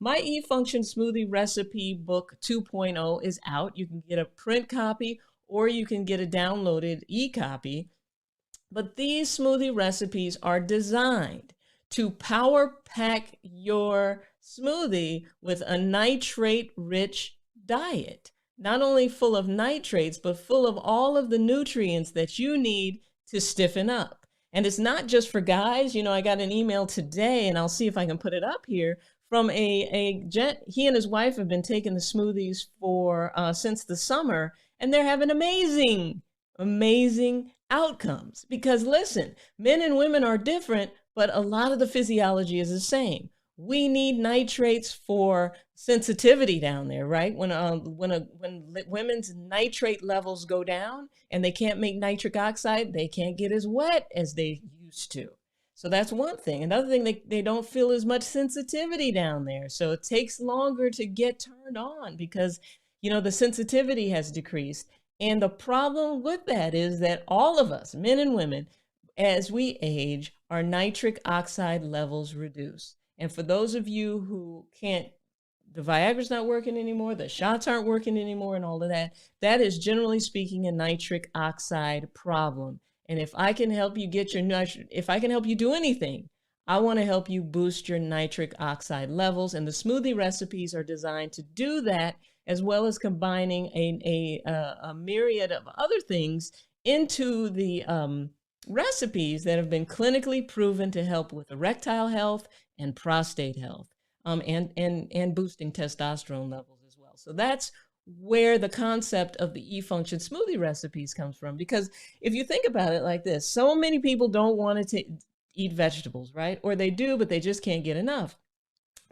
my E-Function Smoothie Recipe Book 2.0 is out. You can get a print copy or you can get a downloaded e-copy. But these smoothie recipes are designed to power pack your smoothie with a nitrate-rich diet. Not only full of nitrates, but full of all of the nutrients that you need to stiffen up. And it's not just for guys. I got an email today, and I'll see if I can put it up here, from a gent. He and his wife have been taking the smoothies for since the summer, and they're having amazing outcomes. Because listen, men and women are different, but a lot of the physiology is the same. We need nitrates for sensitivity down there, right? When women's nitrate levels go down and they can't make nitric oxide, they can't get as wet as they used to. So that's one thing. Another thing, they don't feel as much sensitivity down there. So it takes longer to get turned on because, the sensitivity has decreased. And the problem with that is that all of us, men and women, as we age, our nitric oxide levels reduce. And for those of you who can't, the Viagra's not working anymore, the shots aren't working anymore, and all of that, that is generally speaking a nitric oxide problem. And if I can help you get your if I can help you do anything, I want to help you boost your nitric oxide levels. And the smoothie recipes are designed to do that, as well as combining a myriad of other things into the recipes that have been clinically proven to help with erectile health and prostate health, and boosting testosterone levels as well. So that's where the concept of the E-Function Smoothie recipes comes from. Because if you think about it like this, so many people don't want to eat vegetables, right? Or they do, but they just can't get enough.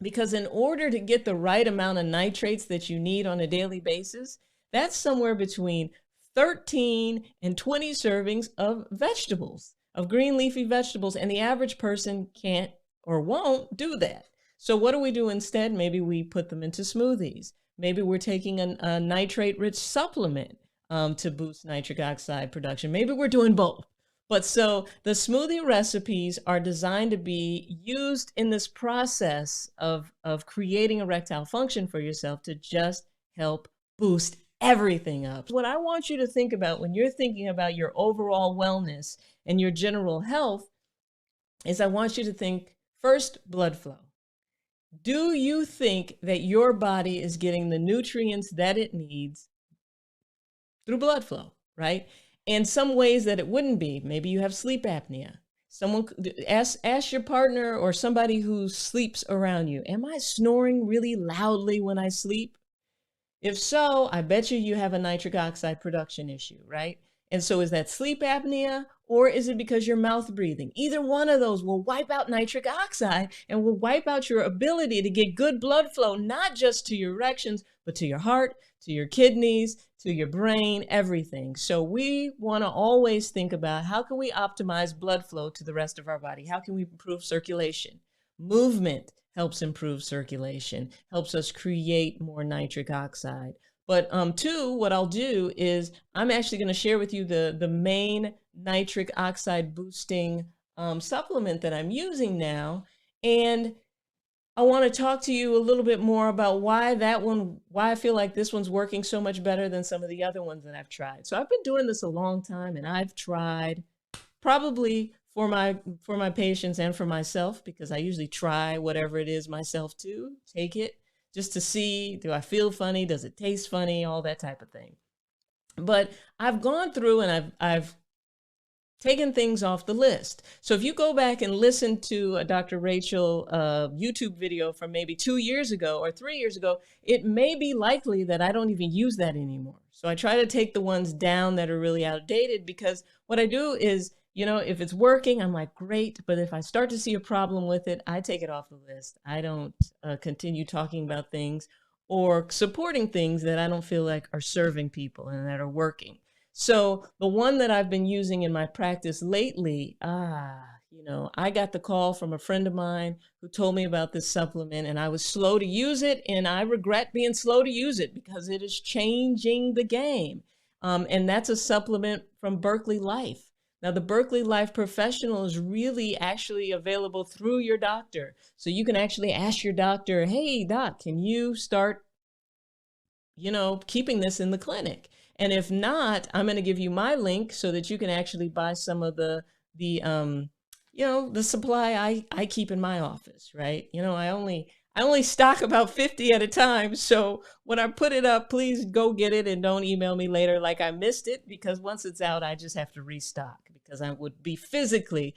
Because in order to get the right amount of nitrates that you need on a daily basis, that's somewhere between 13 and 20 servings of vegetables, of green leafy vegetables, and the average person can't or won't do that. So what do we do instead? Maybe we put them into smoothies. Maybe we're taking a nitrate-rich supplement to boost nitric oxide production. Maybe we're doing both. But so the smoothie recipes are designed to be used in this process of creating erectile function for yourself to just help boost everything up. What I want you to think about when you're thinking about your overall wellness and your general health is I want you to think first, blood flow. Do you think that your body is getting the nutrients that it needs through blood flow, right? In some ways that it wouldn't be. Maybe you have sleep apnea. Someone ask your partner or somebody who sleeps around you, am I snoring really loudly when I sleep? If so, I bet you have a nitric oxide production issue, right? And so is that sleep apnea, or is it because you're mouth breathing? Either one of those will wipe out nitric oxide and will wipe out your ability to get good blood flow, not just to your erections, but to your heart, to your kidneys, to your brain, everything. So we want to always think about how can we optimize blood flow to the rest of our body? How can we improve circulation? Movement helps improve circulation, helps us create more nitric oxide. But two, what I'll do is I'm actually going to share with you the main nitric oxide boosting supplement that I'm using now. And I want to talk to you a little bit more about why I feel like this one's working so much better than some of the other ones that I've tried. So I've been doing this a long time, and I've tried probably for my patients and for myself, because I usually try whatever it is myself too, take it just to see, do I feel funny? Does it taste funny? All that type of thing. But I've gone through and I've taken things off the list. So if you go back and listen to a Dr. Rachael YouTube video from maybe 2 years ago or 3 years ago, it may be likely that I don't even use that anymore. So I try to take the ones down that are really outdated, because what I do is, if it's working, I'm like, great. But if I start to see a problem with it, I take it off the list. I don't continue talking about things or supporting things that I don't feel like are serving people and that are working. So the one that I've been using in my practice lately, I got the call from a friend of mine who told me about this supplement, and I was slow to use it, and I regret being slow to use it because it is changing the game. And that's a supplement from Berkeley Life. Now, the Berkeley Life Professional is really actually available through your doctor. So you can actually ask your doctor, hey, doc, can you start, keeping this in the clinic? And if not, I'm going to give you my link so that you can actually buy some of the supply I keep in my office, right? I only stock about 50 at a time. So when I put it up, please go get it and don't email me later like I missed it, because once it's out, I just have to restock, because I would be physically,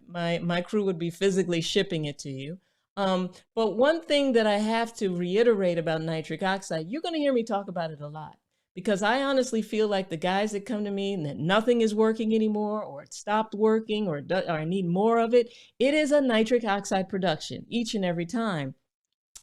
my crew would be physically shipping it to you. But one thing that I have to reiterate about nitric oxide, you're going to hear me talk about it a lot, because I honestly feel like the guys that come to me and that nothing is working anymore, or it stopped working, or I need more of it, it is a nitric oxide production each and every time.